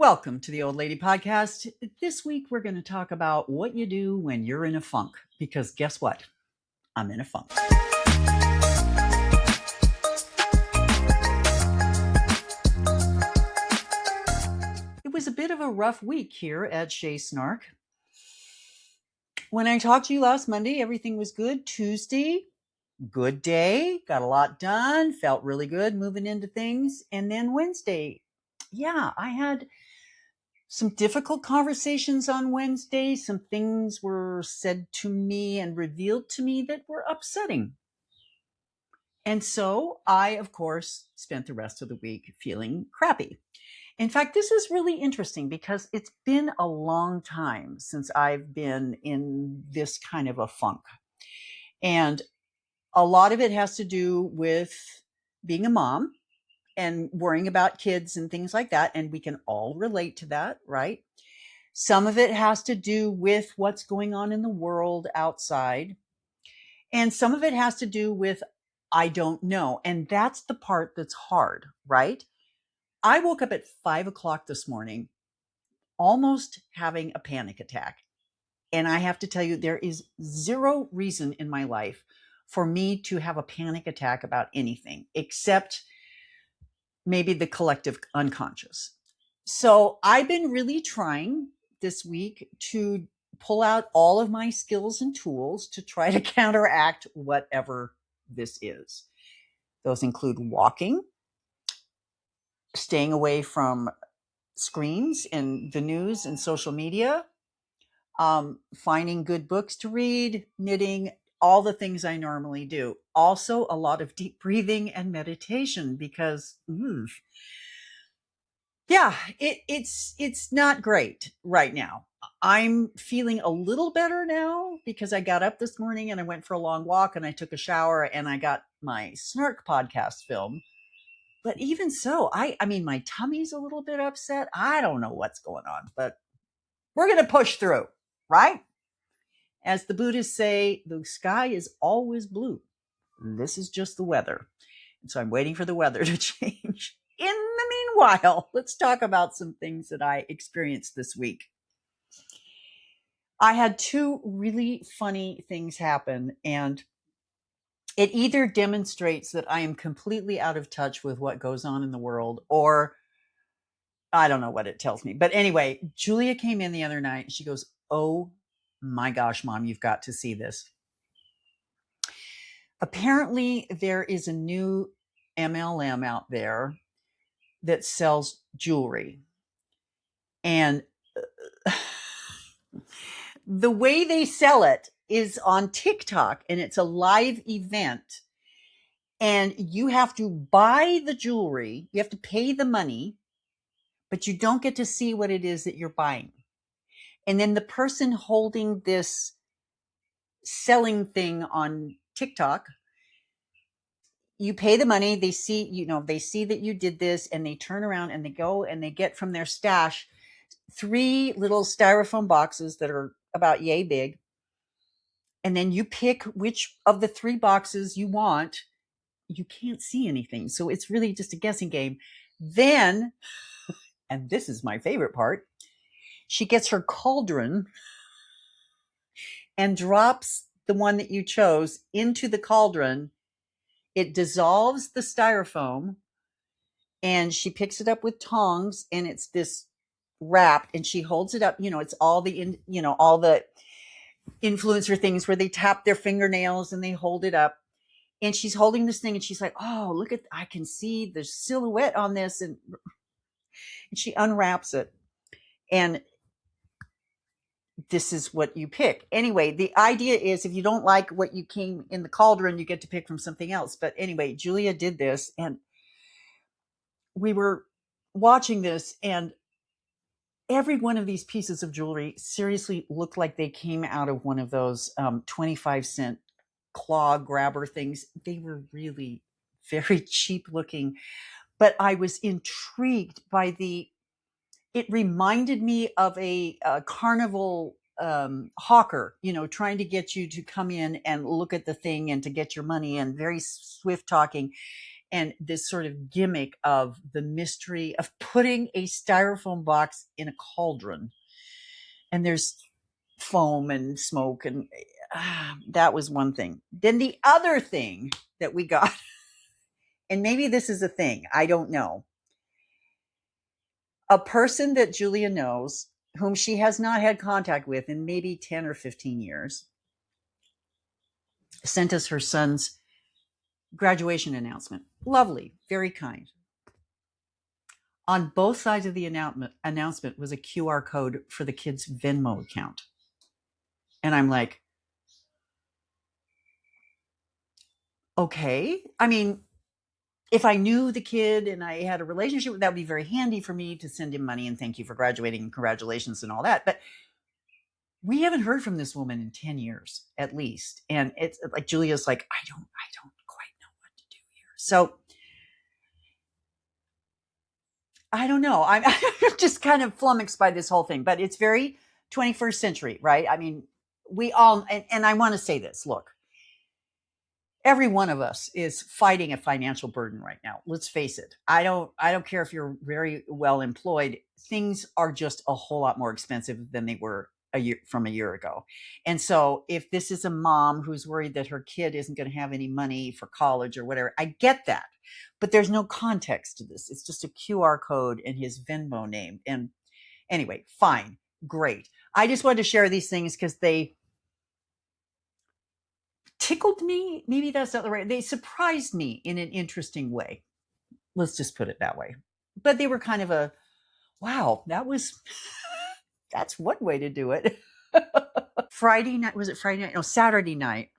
Welcome to the Old Lady Podcast. This week, we're going to talk about what you do when you're in a funk. Because guess what? I'm in a funk. It was a bit of a rough week here at Shea Snark. When I talked to you last Monday, everything was good. Tuesday, good day. Got a lot done. Felt really good moving into things. And then Wednesday, I had some difficult conversations on Wednesday. Some things were said to me and revealed to me that were upsetting. And so I, of course, spent the rest of the week feeling crappy. In fact, this is really interesting because it's been a long time since I've been in this kind of a funk. And a lot of it has to do with being a mom and worrying about kids and things like that. And we can all relate to that, right? Some of it has to do with what's going on in the world outside. And some of it has to do with, I don't know. And that's the part that's hard, right? I woke up at 5 o'clock this morning, almost having a panic attack. And I have to tell you, there is zero reason in my life for me to have a panic attack about anything, except maybe the collective unconscious. So I've been really trying this week to pull out all of my skills and tools to try to counteract whatever this is. Those include walking, staying away from screens and the news and social media, finding good books to read, knitting, all the things I normally do. Also, a lot of deep breathing and meditation because, it's not great right now. I'm feeling a little better now because I got up this morning and I went for a long walk and I took a shower and I got my Snark podcast film. But even so, I mean, my tummy's a little bit upset. I don't know what's going on, but we're going to push through, right? As the Buddhists say, the sky is always blue. This is just the weather. And so I'm waiting for the weather to change. In the meanwhile, let's talk about some things that I experienced this week. I had two really funny things happen, and it either demonstrates that I am completely out of touch with what goes on in the world, or I don't know what it tells me. But anyway, Julia came in the other night and she goes, "Oh my gosh, Mom, you've got to see this." Apparently, there is a new MLM out there that sells jewelry. And the way they sell it is on TikTok, and it's a live event. And you have to buy the jewelry, you have to pay the money, but you don't get to see what it is that you're buying. And then the person holding this selling thing on TikTok, you pay the money, they see that you did this, and they turn around and they go and they get from their stash 3 little styrofoam boxes that are about yay big. And then you pick which of the 3 boxes you want. You can't see anything. So it's really just a guessing game. Then, and this is my favorite part, she gets her cauldron and drops the one that you chose into the cauldron. It dissolves the styrofoam, and she picks it up with tongs, and it's this wrapped, and she holds it up. It's all the influencer things where they tap their fingernails and they hold it up. And she's holding this thing and she's like, "Oh, look I can see the silhouette on this." And she unwraps it. And this is what you pick. Anyway, the idea is if you don't like what you came in the cauldron, you get to pick from something else. But anyway, Julia did this and we were watching this, and every one of these pieces of jewelry seriously looked like they came out of one of those 25-cent claw grabber things. They were really very cheap looking, but I was intrigued by it reminded me of a carnival hawker, trying to get you to come in and look at the thing and to get your money, and very swift talking. and this sort of gimmick of the mystery of putting a styrofoam box in a cauldron, and there's foam and smoke, and that was one thing. Then the other thing that we got, and maybe this is a thing, I don't know, a person that Julia knows, whom she has not had contact with in maybe 10 or 15 years, sent us her son's graduation announcement. Lovely, very kind. On both sides of the announcement was a QR code for the kid's Venmo account. And I'm like, okay. I mean, if I knew the kid and I had a relationship, that would be very handy for me to send him money and thank you for graduating and congratulations and all that. But we haven't heard from this woman in 10 years at least. And it's like, Julia's like, I don't quite know what to do here. So I don't know. I'm just kind of flummoxed by this whole thing, but it's very 21st century, right? I mean, we all, and I want to say this, look, every one of us is fighting a financial burden right now. Let's face it. I don't care if you're very well employed. Things are just a whole lot more expensive than they were a year ago. And so if this is a mom who's worried that her kid isn't going to have any money for college or whatever, I get that. But there's no context to this. It's just a QR code and his Venmo name. And anyway, fine, great. I just wanted to share these things because they tickled me. Maybe that's not the right. They surprised me in an interesting way. Let's just put it that way. But they were kind of a, wow, that's one way to do it. Friday night, was it Friday night? No, Saturday night.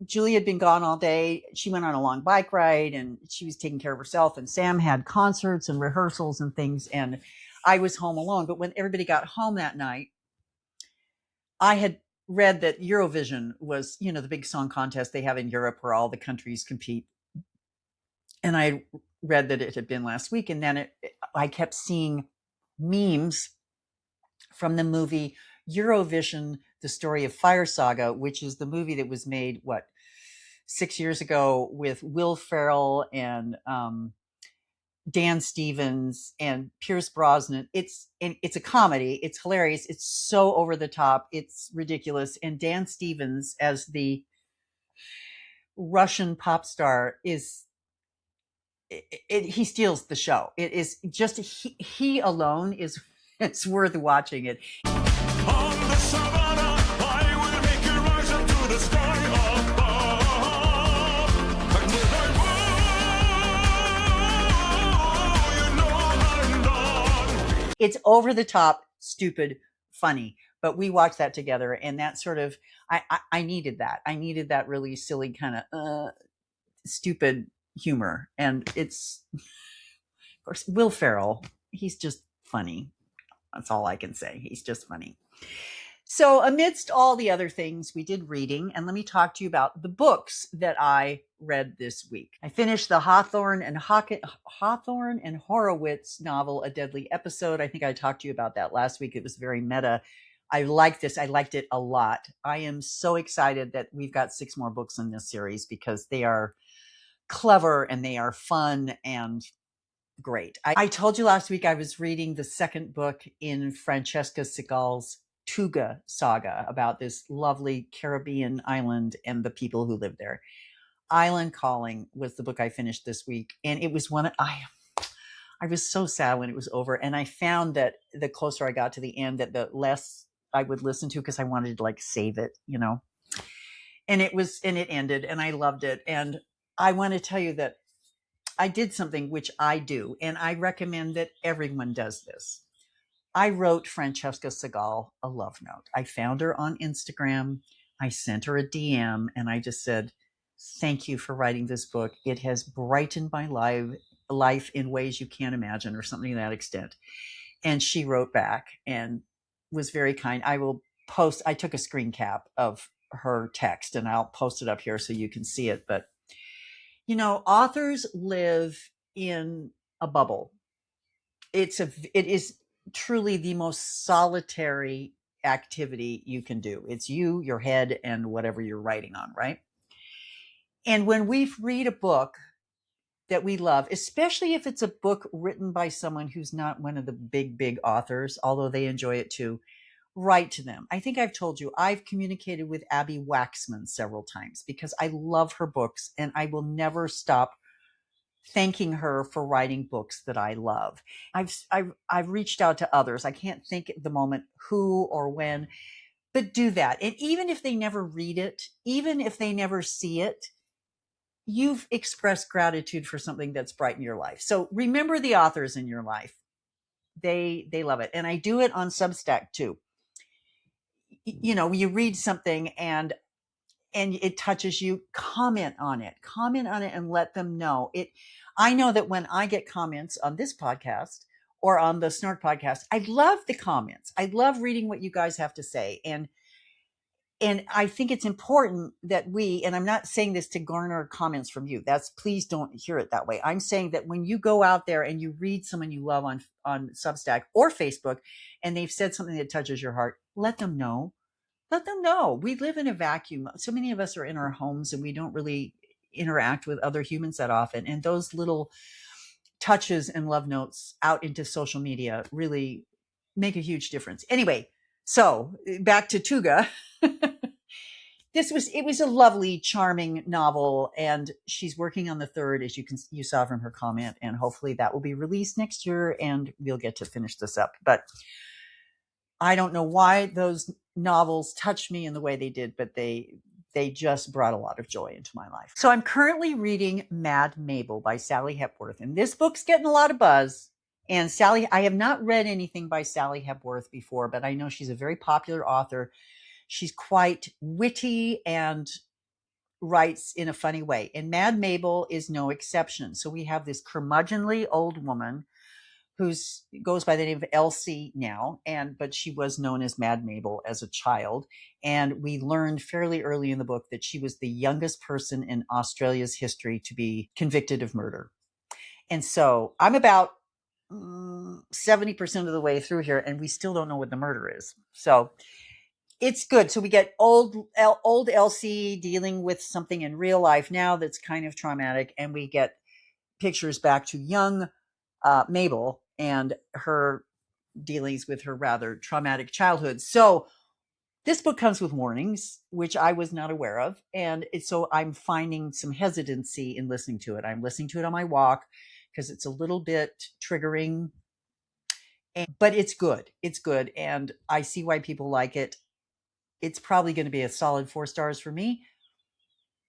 Julie had been gone all day. She went on a long bike ride and she was taking care of herself. And Sam had concerts and rehearsals and things. And I was home alone. But when everybody got home that night, I had read that Eurovision was, the big song contest they have in Europe where all the countries compete. And I read that it had been last week. And then I kept seeing memes from the movie Eurovision, The Story of Fire Saga, which is the movie that was made, 6 years ago with Will Ferrell and Dan Stevens and Pierce Brosnan. It's a comedy. It's hilarious. It's so over the top. It's ridiculous. And Dan Stevens as the Russian pop star he steals the show. It is just, he alone is, it's worth watching it. On the savannah, I will make you rise up to the sky above. And with I you know I'm done. It's over the top, stupid, funny. But we watched that together, and that sort of, I needed that. I needed that really silly kind of stupid humor. And it's, of course, Will Ferrell. He's just funny. That's all I can say. He's just funny. So amidst all the other things, we did reading, and let me talk to you about the books that I read this week. I finished the Hawthorne and Horowitz novel, A Deadly Episode. I think I talked to you about that last week. It was very meta. I like this. I liked it a lot. I am so excited that we've got 6 more books in this series because they are clever and they are fun and great. I told you last week I was reading the second book in Francesca Segal's Tuga saga about this lovely Caribbean island and the people who live there. Island Calling was the book I finished this week. And it was I was so sad when it was over. And I found that the closer I got to the end, that the less I would listen to because I wanted to save it, And it ended and I loved it. And I want to tell you that I did something which I do, and I recommend that everyone does this. I wrote Francesca Segal a love note. I found her on Instagram. I sent her a DM, and I just said, thank you for writing this book. It has brightened my life in ways you can't imagine, or something to that extent. And she wrote back and was very kind. I took a screen cap of her text, and I'll post it up here so you can see it. But authors live in a bubble. It is truly the most solitary activity you can do. It's you, your head, and whatever you're writing on, right? And when we read a book, that we love, especially if it's a book written by someone who's not one of the big authors, although they enjoy it too, write to them. I think I've told you, I've communicated with Abby Waxman several times because I love her books and I will never stop thanking her for writing books that I love. I've reached out to others. I can't think at the moment who or when, but do that. And even if they never read it, even if they never see it, you've expressed gratitude for something that's brightened your life. So remember the authors in your life. They love it. And I do it on Substack too. You know, you read something and it touches you, comment on it and let them know it. I know that when I get comments on this podcast or on the Snark podcast, I love the comments. I love reading what you guys have to say. And I think it's important that and I'm not saying this to garner comments from you. Please don't hear it that way. I'm saying that when you go out there and you read someone you love on Substack or Facebook, and they've said something that touches your heart, let them know. Let them know. We live in a vacuum. So many of us are in our homes and we don't really interact with other humans that often. And those little touches and love notes out into social media really make a huge difference. Anyway, so back to Tuga. It was a lovely, charming novel, and she's working on the third, as you saw from her comment, and hopefully that will be released next year and we'll get to finish this up. But I don't know why those novels touched me in the way they did, but they just brought a lot of joy into my life. So I'm currently reading Mad Mabel by Sally Hepworth, and this book's getting a lot of buzz. And I have not read anything by Sally Hepworth before, but I know she's a very popular author. She's quite witty and writes in a funny way. And Mad Mabel is no exception. So we have this curmudgeonly old woman who goes by the name of Elsie now, but she was known as Mad Mabel as a child. And we learned fairly early in the book that she was the youngest person in Australia's history to be convicted of murder. And so I'm about 70% of the way through here, and we still don't know what the murder is. So it's good. So we get old Elsie dealing with something in real life now that's kind of traumatic, and we get pictures back to young Mabel and her dealings with her rather traumatic childhood. So this book comes with warnings, which I was not aware of. And so I'm finding some hesitancy in listening to it. I'm listening to it on my walk because it's a little bit triggering, but it's good. It's good. And I see why people like it. It's probably going to be a solid 4 stars for me.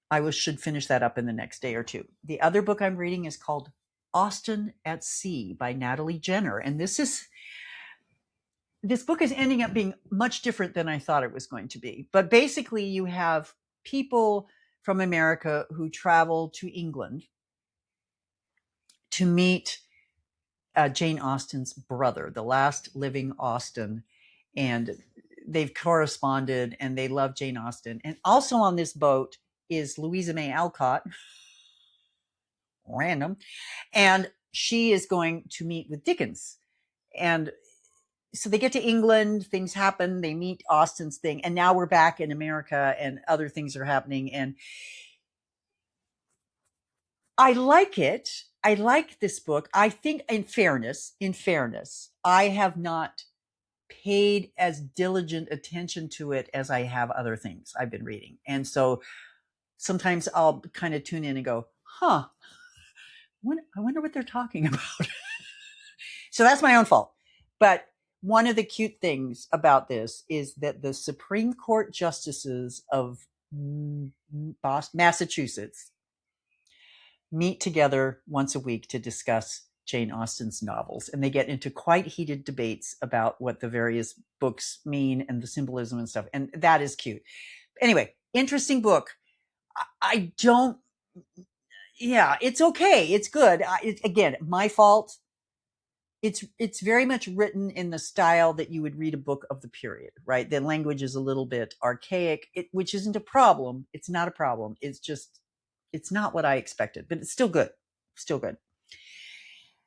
I should finish that up in the next day or two. The other book I'm reading is called Austen at Sea by Natalie Jenner. And this book is ending up being much different than I thought it was going to be. But basically you have people from America who travel to England to meet Jane Austen's brother, the last living Austen. And they've corresponded and they love Jane Austen. And also on this boat is Louisa May Alcott, random, and she is going to meet with Dickens. And so they get to England, things happen, they meet Austen's thing, and now we're back in America and other things are happening. And I like it. I like this book. I think in fairness, I have not paid as diligent attention to it as I have other things I've been reading. And so sometimes I'll kind of tune in and go, I wonder what they're talking about. So that's my own fault. But one of the cute things about this is that the Supreme Court justices of Massachusetts meet together once a week to discuss Jane Austen's novels. And they get into quite heated debates about what the various books mean and the symbolism and stuff. And that is cute. Anyway, interesting book. It's okay. It's good. Again, my fault. It's very much written in the style that you would read a book of the period, right? The language is a little bit archaic, which isn't a problem. It's not a problem. It's not what I expected, but it's still good. Still good.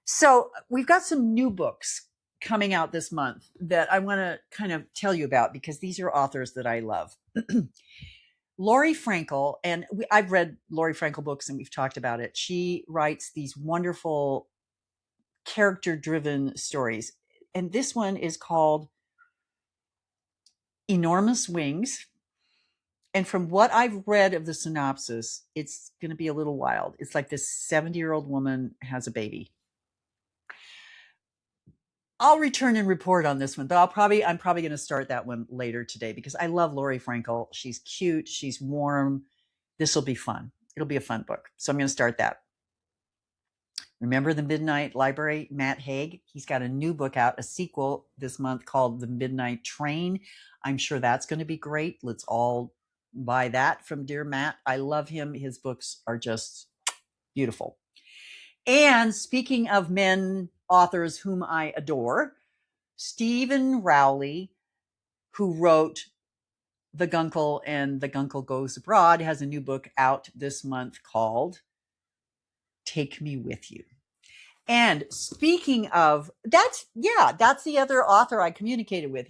So we've got some new books coming out this month that I want to kind of tell you about because these are authors that I love. Lori Frankel, and I've read Lori Frankel books and we've talked about it. She writes these wonderful character-driven stories. And this one is called Enormous Wings. And from what I've read of the synopsis, it's going to be a little wild. It's like this 70-year-old woman has a baby. I'll return and report on this one, but I'm probably going to start that one later today because I love Lori Frankel. She's cute. She's warm. This will be fun. It'll be a fun book. So I'm going to start that. Remember the Midnight Library, Matt Haig? He's got a new book out, a sequel this month called The Midnight Train. I'm sure that's going to be great. Let's all buy that from dear Matt. I love him. His books are just beautiful. And speaking of men authors whom I adore, Stephen Rowley, who wrote The Guncle and The Guncle Goes Abroad, has a new book out this month called Take Me With You. And speaking of, that's the other author I communicated with.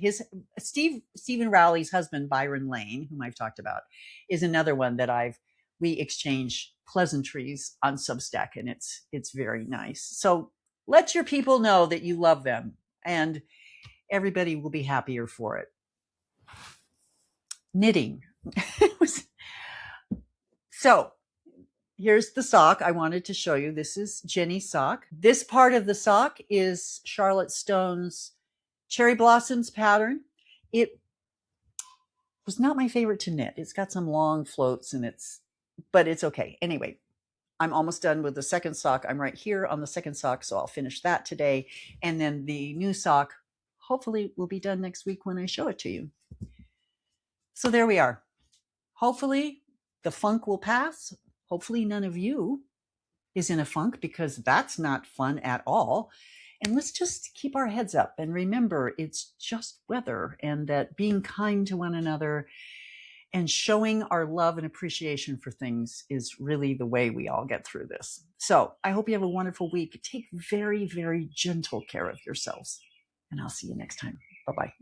Stephen Rowley's husband, Byron Lane, whom I've talked about, is another one that we exchange pleasantries on Substack, and it's very nice. So let your people know that you love them, and everybody will be happier for it. Knitting. So here's the sock I wanted to show you. This is Jenny's sock. This part of the sock is Charlotte Stone's Cherry Blossoms pattern. It was not my favorite to knit. It's got some long floats but it's okay. Anyway, I'm almost done with the second sock. I'm right here on the second sock, so I'll finish that today. And then the new sock hopefully will be done next week when I show it to you. So there we are. Hopefully the funk will pass. Hopefully none of you is in a funk because that's not fun at all. And let's just keep our heads up and remember it's just weather, and that being kind to one another and showing our love and appreciation for things is really the way we all get through this. So I hope you have a wonderful week. Take very, very gentle care of yourselves, and I'll see you next time. Bye-bye.